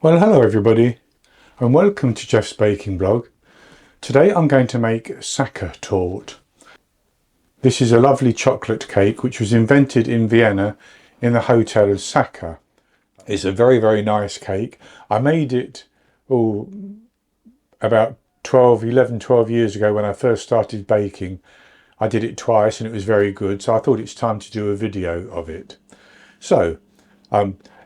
Well, hello everybody and welcome to Jeff's Baking Blog. Today I'm going to make Sachertorte. This is a lovely chocolate cake which was invented in Vienna in the hotel Sacher. It's a very nice cake. I made it about 12 years ago when I first started baking. I did it twice and it was very good, so I thought it's time to do a video of it. So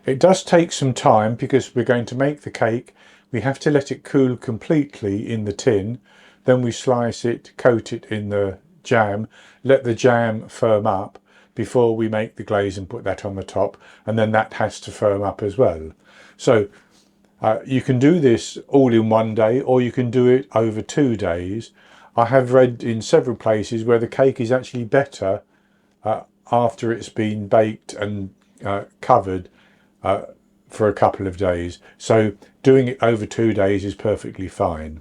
it does take some time because we're going to make the cake. We have to let it cool completely in the tin. Then we slice it, coat it in the jam, let the jam firm up before we make the glaze and put that on the top. And then that has to firm up as well. So you can do this all in one day or you can do it over 2 days. I have read in several places where the cake is actually better after it's been baked and covered for a couple of days. So doing it over 2 days is perfectly fine.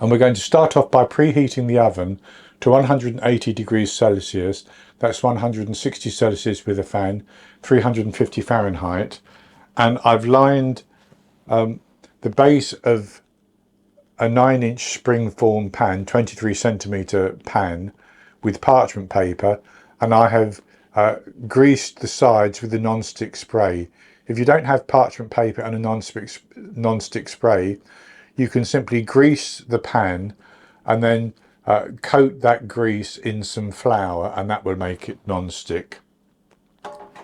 And we're going to start off by preheating the oven to 180 degrees Celsius. That's 160 Celsius with a fan, 350 Fahrenheit. And I've lined the base of a 9-inch spring-form pan, 23 centimetre pan, with parchment paper, and I have greased the sides with the non-stick spray. If you don't have parchment paper and a non-stick spray, you can simply grease the pan and then coat that grease in some flour, and that will make it non-stick.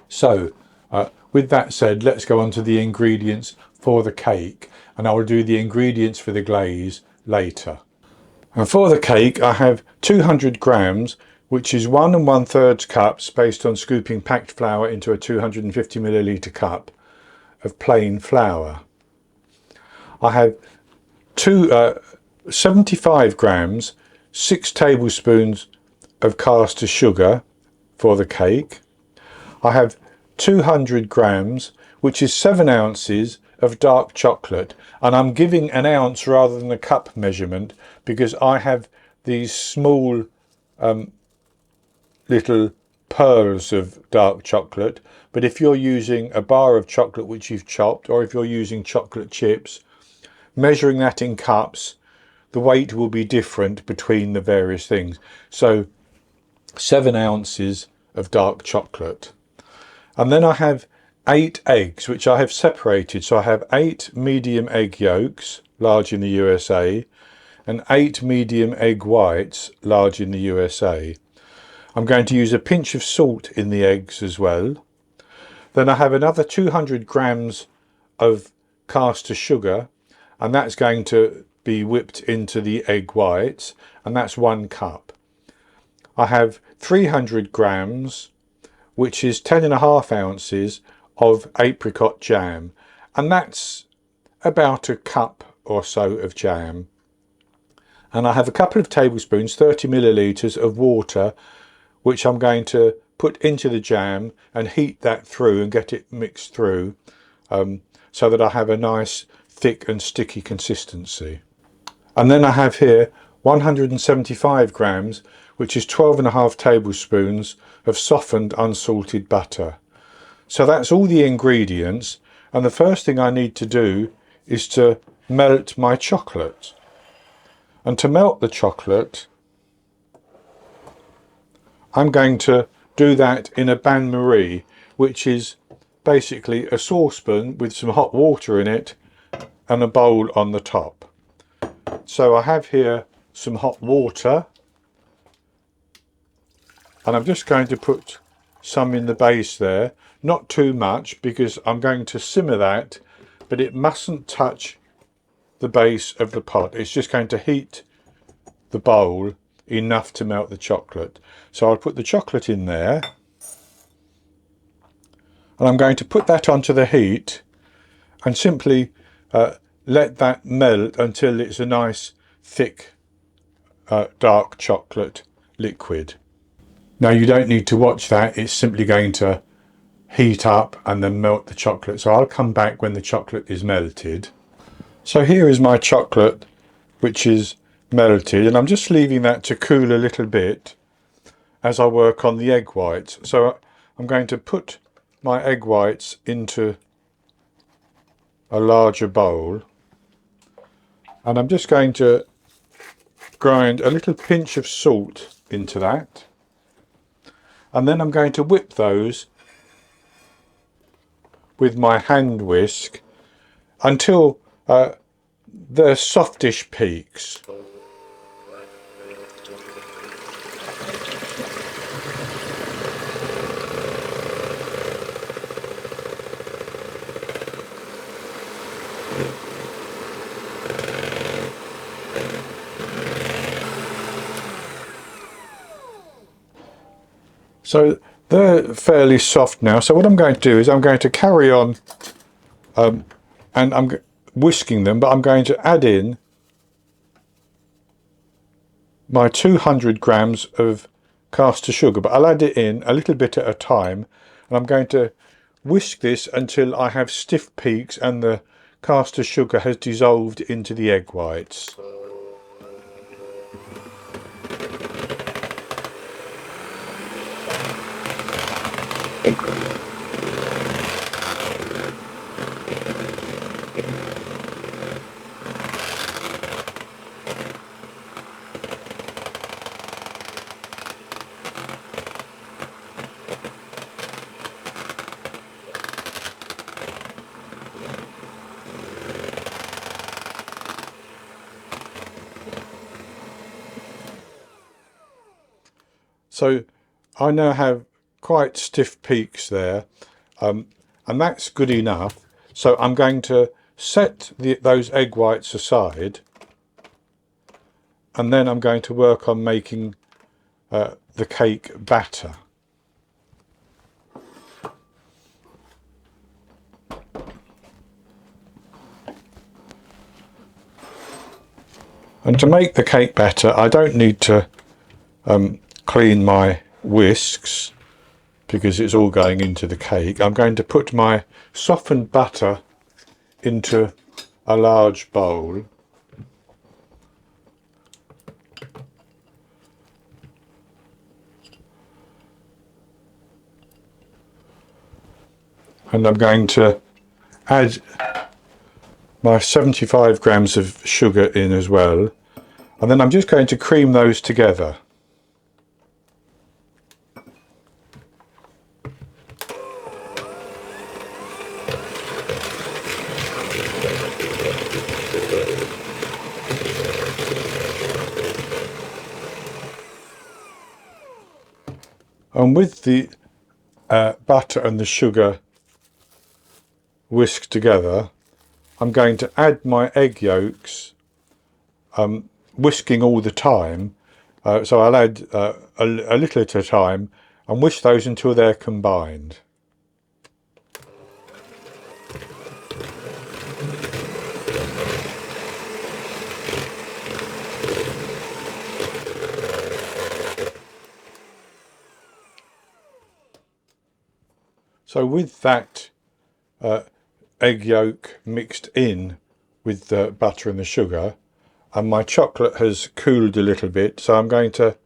So with that said, let's go on to the ingredients for the cake, and I will do the ingredients for the glaze later. And for the cake I have 200 grams, which is 1 1/3 cups based on scooping packed flour into a 250 milliliter cup of plain flour. I have 75 grams, 6 tablespoons of caster sugar for the cake. I have 200 grams, which is 7 ounces of dark chocolate, and I'm giving an ounce rather than a cup measurement because I have these small little pearls of dark chocolate. But if you're using a bar of chocolate which you've chopped, or if you're using chocolate chips, measuring that in cups, the weight will be different between the various things. So 7 ounces of dark chocolate. And then I have 8 eggs, which I have separated. So I have 8 medium egg yolks, large in the USA, and 8 medium egg whites, large in the USA. I'm going to use a pinch of salt in the eggs as well. Then I have another 200 grams of caster sugar, and that's going to be whipped into the egg whites, and that's 1 cup. I have 300 grams, which is 10.5 ounces of apricot jam, and that's about a cup or so of jam. And I have a couple of tablespoons, 30 milliliters of water, which I'm going to put into the jam and heat that through and get it mixed through so that I have a nice thick and sticky consistency. And then I have here 175 grams, which is 12.5 tablespoons of softened unsalted butter. So that's all the ingredients, and the first thing I need to do is to melt my chocolate. And to melt the chocolate, I'm going to do that in a bain-marie, which is basically a saucepan with some hot water in it and a bowl on the top. So I have here some hot water, and I'm just going to put some in the base there, not too much because I'm going to simmer that, but it mustn't touch the base of the pot. It's just going to heat the bowl enough to melt the chocolate. So I'll put the chocolate in there, and I'm going to put that onto the heat and simply let that melt until it's a nice thick dark chocolate liquid. Now you don't need to watch that, it's simply going to heat up and then melt the chocolate. So I'll come back when the chocolate is melted. So here is my chocolate, which is melted, and I'm just leaving that to cool a little bit as I work on the egg whites. So I'm going to put my egg whites into a larger bowl, and I'm just going to grind a little pinch of salt into that, and then I'm going to whip those with my hand whisk until they're softish peaks. So they're fairly soft now. So what I'm going to do is I'm going to carry on and I'm whisking them, but I'm going to add in my 200 grams of caster sugar, but I'll add it in a little bit at a time, and I'm going to whisk this until I have stiff peaks and the caster sugar has dissolved into the egg whites. So I now have quite stiff peaks there, and that's good enough. So I'm going to set those egg whites aside, and then I'm going to work on making the cake batter. And to make the cake batter, I don't need to clean my whisks because it's all going into the cake. I'm going to put my softened butter into a large bowl, and I'm going to add my 75 grams of sugar in as well, and then I'm just going to cream those together. And with the butter and the sugar whisked together, I'm going to add my egg yolks, whisking all the time. So I'll add a little at a time and whisk those until they're combined. So with that egg yolk mixed in with the butter and the sugar, and my chocolate has cooled a little bit, so I'm going to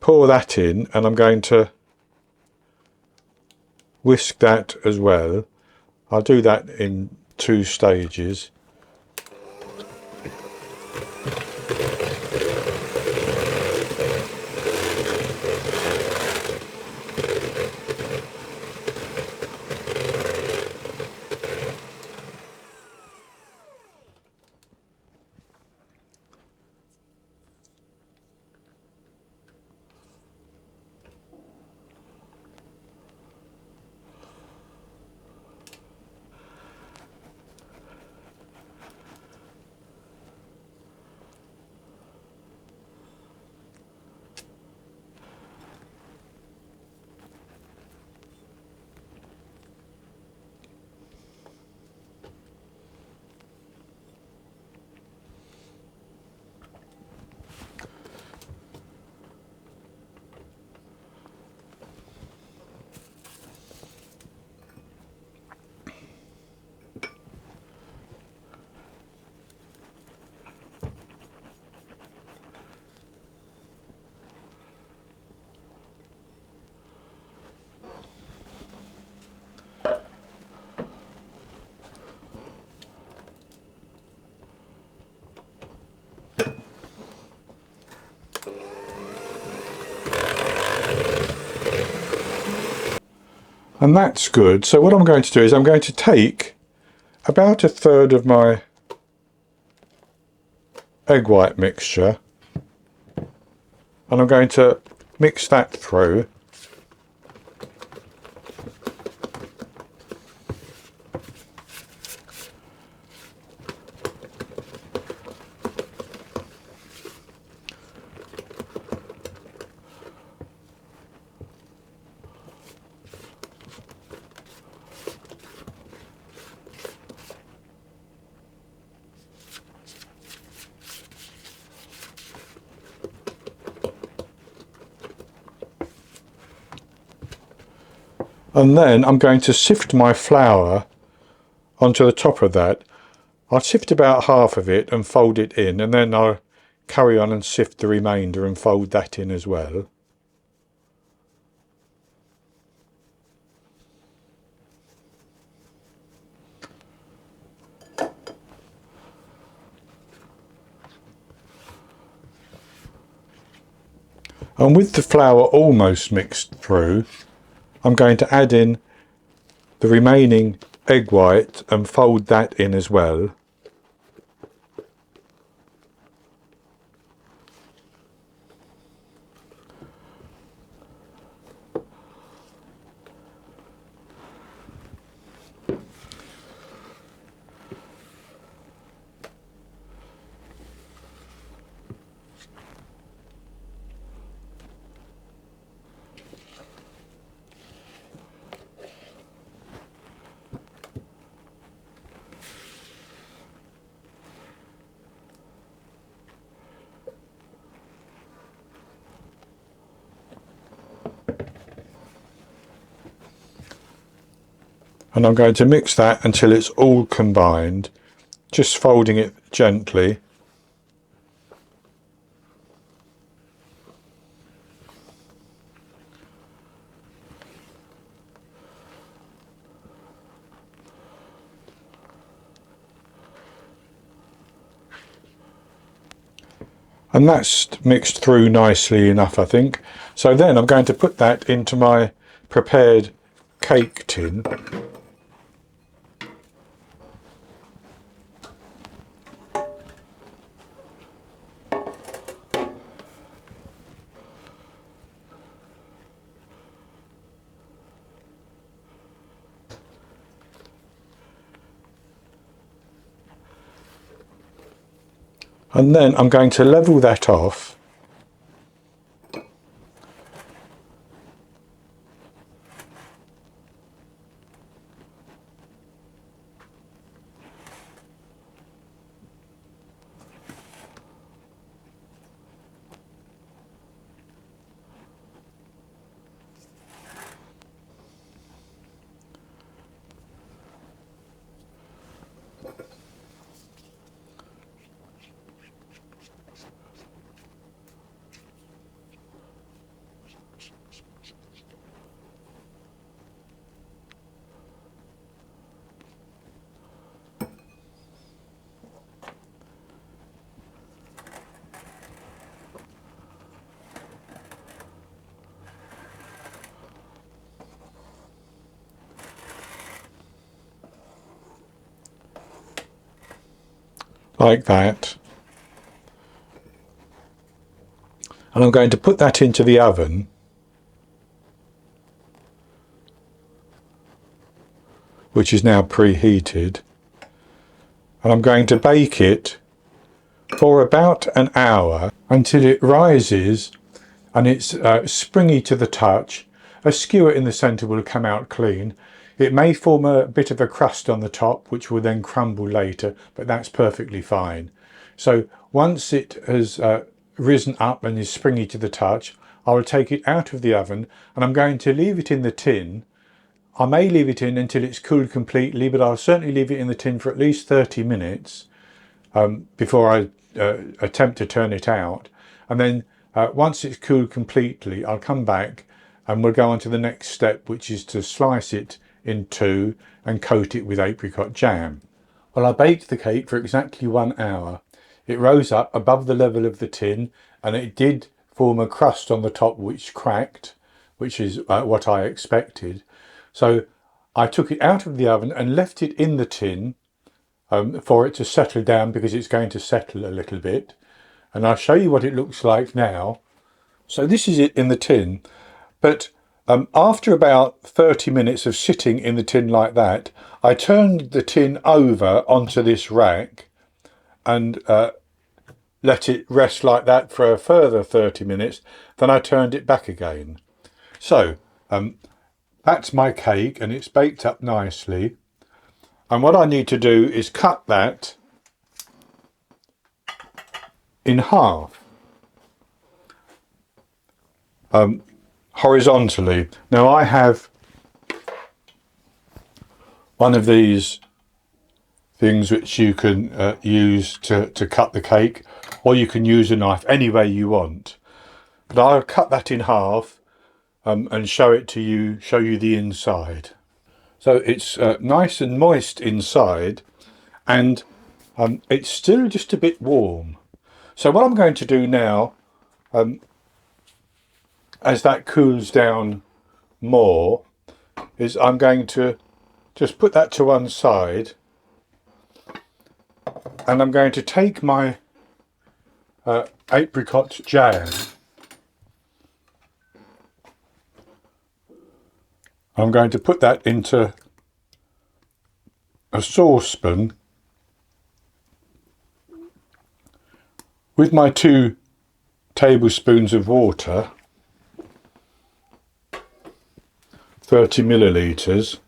pour that in, and I'm going to whisk that as well. I'll do that in 2 stages. And that's good. So what I'm going to do is I'm going to take about a third of my egg white mixture and I'm going to mix that through. And then I'm going to sift my flour onto the top of that. I'll sift about half of it and fold it in, and then I'll carry on and sift the remainder and fold that in as well. And with the flour almost mixed through, I'm going to add in the remaining egg white and fold that in as well. And I'm going to mix that until it's all combined, just folding it gently. And that's mixed through nicely enough, I think. So then I'm going to put that into my prepared cake tin. And then I'm going to level that off. Like that. And I'm going to put that into the oven. Which is now preheated. And I'm going to bake it for about an hour until it rises and it's springy to the touch. A skewer in the centre will come out clean. It may form a bit of a crust on the top which will then crumble later, but that's perfectly fine. So once it has risen up and is springy to the touch, I will take it out of the oven and I'm going to leave it in the tin. I may leave it in until it's cooled completely, but I'll certainly leave it in the tin for at least 30 minutes before I attempt to turn it out. And then once it's cooled completely, I'll come back and we'll go on to the next step, which is to slice it in two and coat it with apricot jam. Well, I baked the cake for exactly 1 hour. It rose up above the level of the tin and it did form a crust on the top which cracked, which is what I expected. So I took it out of the oven and left it in the tin for it to settle down, because it's going to settle a little bit. And I'll show you what it looks like now. So this is it in the tin, but after about 30 minutes of sitting in the tin like that, I turned the tin over onto this rack and let it rest like that for a further 30 minutes. Then I turned it back again. So that's my cake, and it's baked up nicely. And what I need to do is cut that in half, horizontally. Now I have one of these things which you can use to cut the cake, or you can use a knife any way you want. But I'll cut that in half and show it to you, show you the inside. So it's nice and moist inside, and it's still just a bit warm. So what I'm going to do now, as that cools down more, is I'm going to just put that to one side, and I'm going to take my apricot jam. I'm going to put that into a saucepan with my 2 tablespoons of water, 30 millilitres.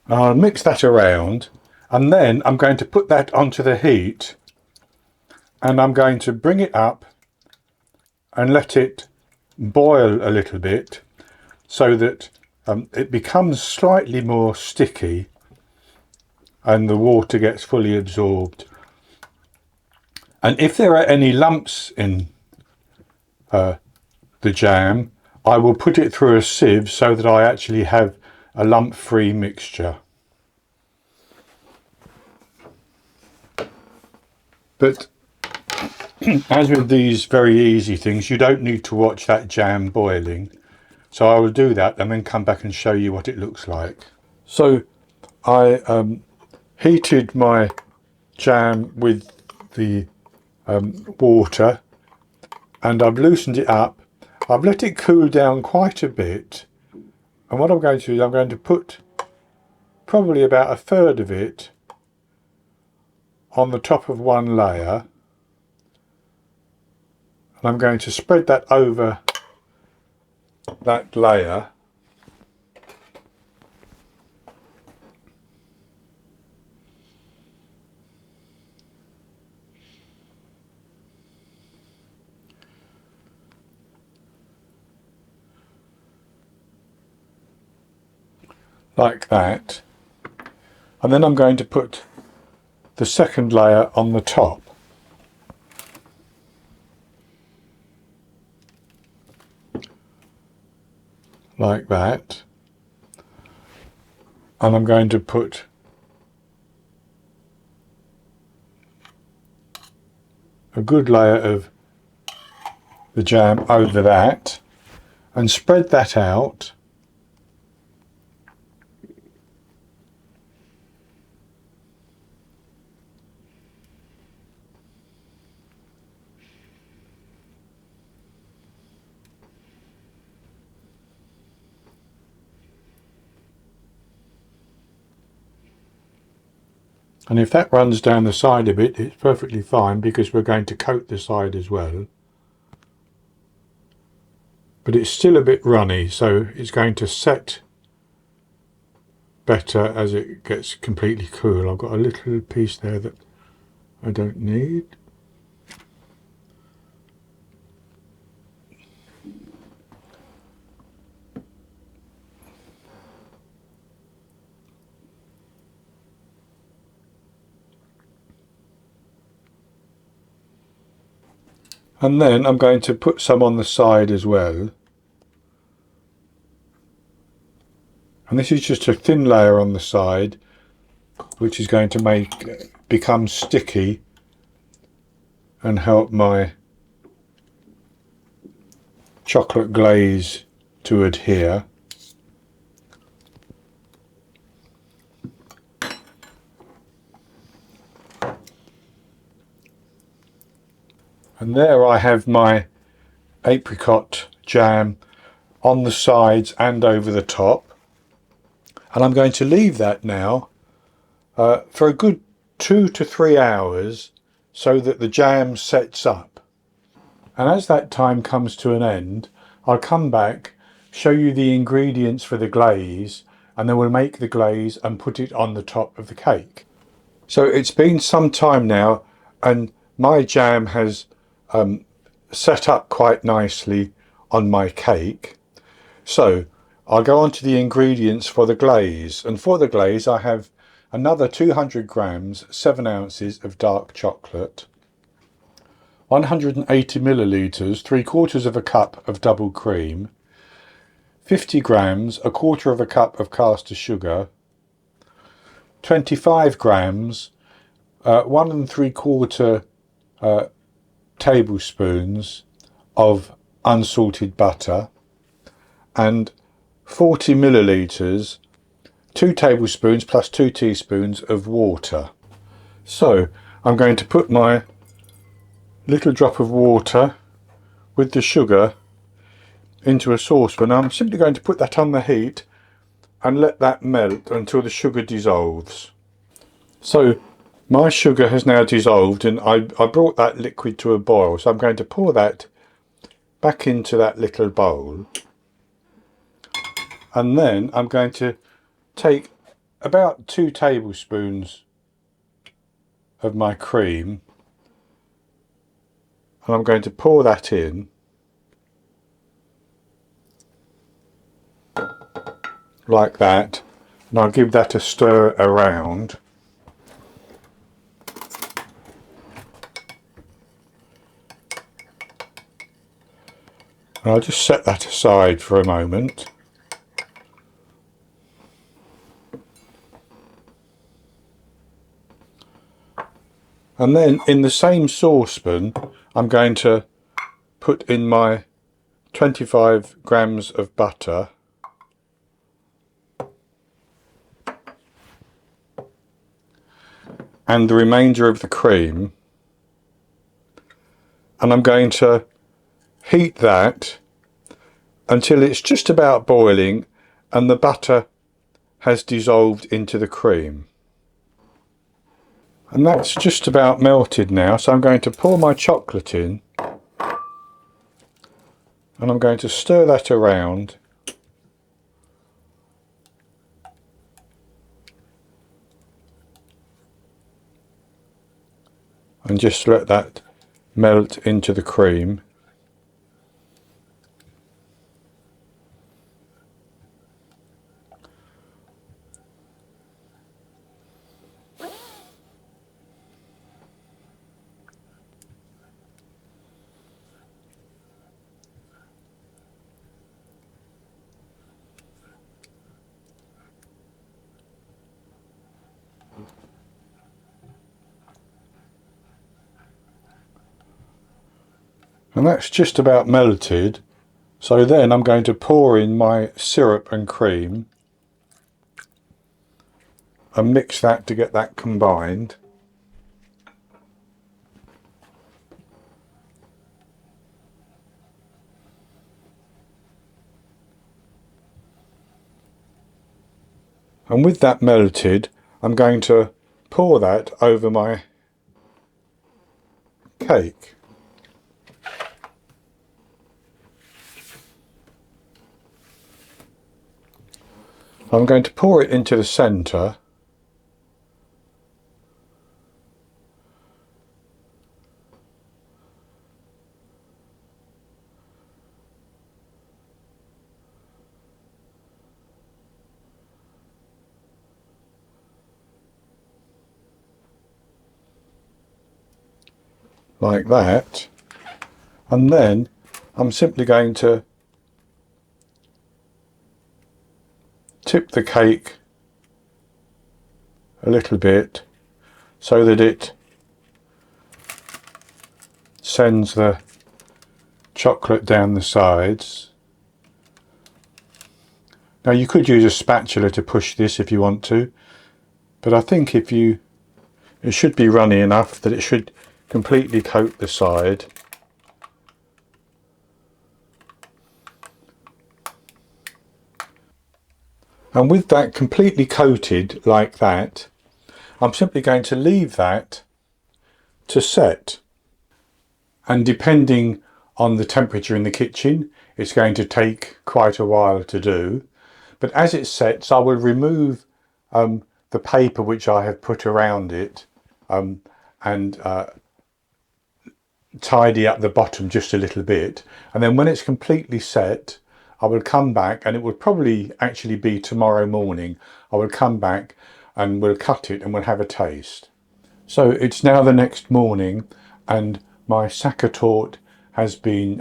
I'll mix that around, and then I'm going to put that onto the heat, and I'm going to bring it up and let it boil a little bit, so that it becomes slightly more sticky and the water gets fully absorbed. And if there are any lumps in the jam, I will put it through a sieve so that I actually have a lump-free mixture. But as with these very easy things, you don't need to watch that jam boiling. So I will do that and then come back and show you what it looks like. So I heated my jam with the water, and I've loosened it up. I've let it cool down quite a bit, and what I'm going to do is I'm going to put probably about a third of it on the top of one layer, and I'm going to spread that over that layer, like that, and then I'm going to put the second layer on the top. Like that, and I'm going to put a good layer of the jam over that and spread that out. And if that runs down the side a bit, it's perfectly fine, because we're going to coat the side as well. But it's still a bit runny, so it's going to set better as it gets completely cool. I've got a little piece there that I don't need. And then I'm going to put some on the side as well. And this is just a thin layer on the side, which is going to become sticky and help my chocolate glaze to adhere. And there I have my apricot jam on the sides and over the top. And I'm going to leave that now for a good 2 to 3 hours so that the jam sets up. And as that time comes to an end, I'll come back, show you the ingredients for the glaze, and then we'll make the glaze and put it on the top of the cake. So it's been some time now and my jam has set up quite nicely on my cake. So I'll go on to the ingredients for the glaze, and for the glaze I have another 200 grams, 7 ounces of dark chocolate, 180 millilitres, 3/4 of a cup of double cream, 50 grams, 1/4 of a cup of caster sugar, 25 grams, 1 3/4 tablespoons of unsalted butter, and 40 millilitres, 2 tablespoons plus 2 teaspoons of water. So I'm going to put my little drop of water with the sugar into a saucepan. I'm simply going to put that on the heat and let that melt until the sugar dissolves. So my sugar has now dissolved and I brought that liquid to a boil, so I'm going to pour that back into that little bowl, and then I'm going to take about 2 tablespoons of my cream and I'm going to pour that in like that, and I'll give that a stir around. And I'll just set that aside for a moment. And then in the same saucepan I'm going to put in my 25 grams of butter, and the remainder of the cream, and I'm going to heat that until it's just about boiling and the butter has dissolved into the cream. And that's just about melted now, so I'm going to pour my chocolate in and I'm going to stir that around and just let that melt into the cream. And that's just about melted, so then I'm going to pour in my syrup and cream and mix that to get that combined. And with that melted, I'm going to pour that over my cake. I'm going to pour it into the centre, like that, and then I'm simply going to tip the cake a little bit so that it sends the chocolate down the sides. Now you could use a spatula to push this if you want to, but I think it should be runny enough that it should completely coat the side. And with that completely coated like that, I'm simply going to leave that to set. And depending on the temperature in the kitchen, it's going to take quite a while to do. But as it sets, I will remove the paper which I have put around it and tidy up the bottom just a little bit. And then when it's completely set, I will come back, and it will probably actually be tomorrow morning. I will come back and we'll cut it and we'll have a taste. So it's now the next morning, and my Sachertorte has been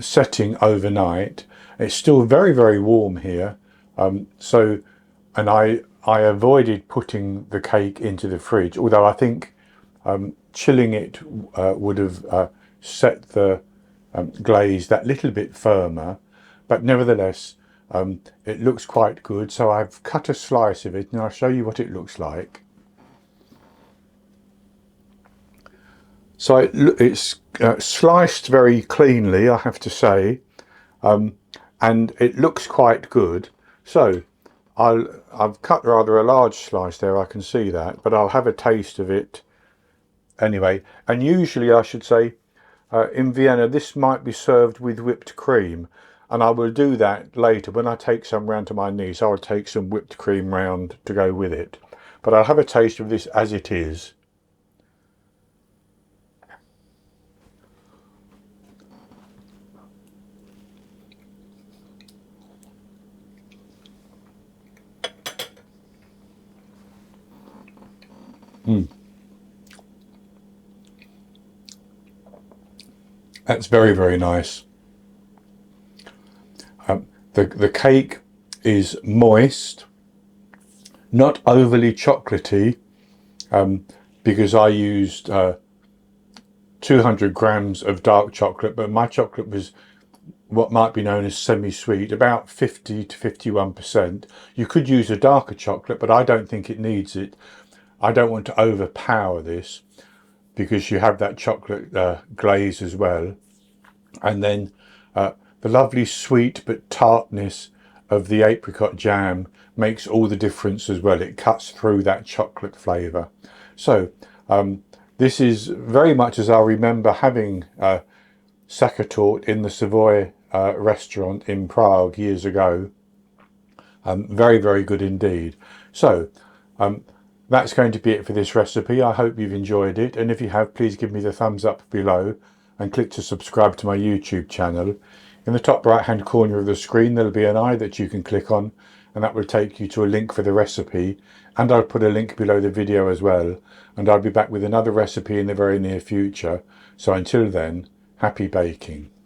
setting overnight. It's still very, very warm here. And I avoided putting the cake into the fridge, although I think chilling it would have set the glaze that little bit firmer. But nevertheless, it looks quite good. So I've cut a slice of it and I'll show you what it looks like. So it's sliced very cleanly, I have to say, and it looks quite good. So I've cut rather a large slice there, I can see that, but I'll have a taste of it anyway. And usually, I should say, in Vienna, this might be served with whipped cream. And I will do that later. When I take some round to my niece, I will take some whipped cream round to go with it. But I'll have a taste of this as it is. That's very, very nice. The cake is moist, not overly chocolatey, because I used 200 grams of dark chocolate, but my chocolate was what might be known as semi-sweet, about 50 to 51%. You could use a darker chocolate, but I don't think it needs it. I don't want to overpower this because you have that chocolate glaze as well. And then the lovely sweet but tartness of the apricot jam makes all the difference as well. It cuts through that chocolate flavour. So this is very much as I remember having Sachertorte in the Savoy restaurant in Prague years ago. Very, very good indeed. So that's going to be it for this recipe. I hope you've enjoyed it, and if you have, please give me the thumbs up below and click to subscribe to my YouTube channel. In the top right hand corner of the screen there'll be an eye that you can click on, and that will take you to a link for the recipe, and I'll put a link below the video as well, and I'll be back with another recipe in the very near future. So until then, happy baking.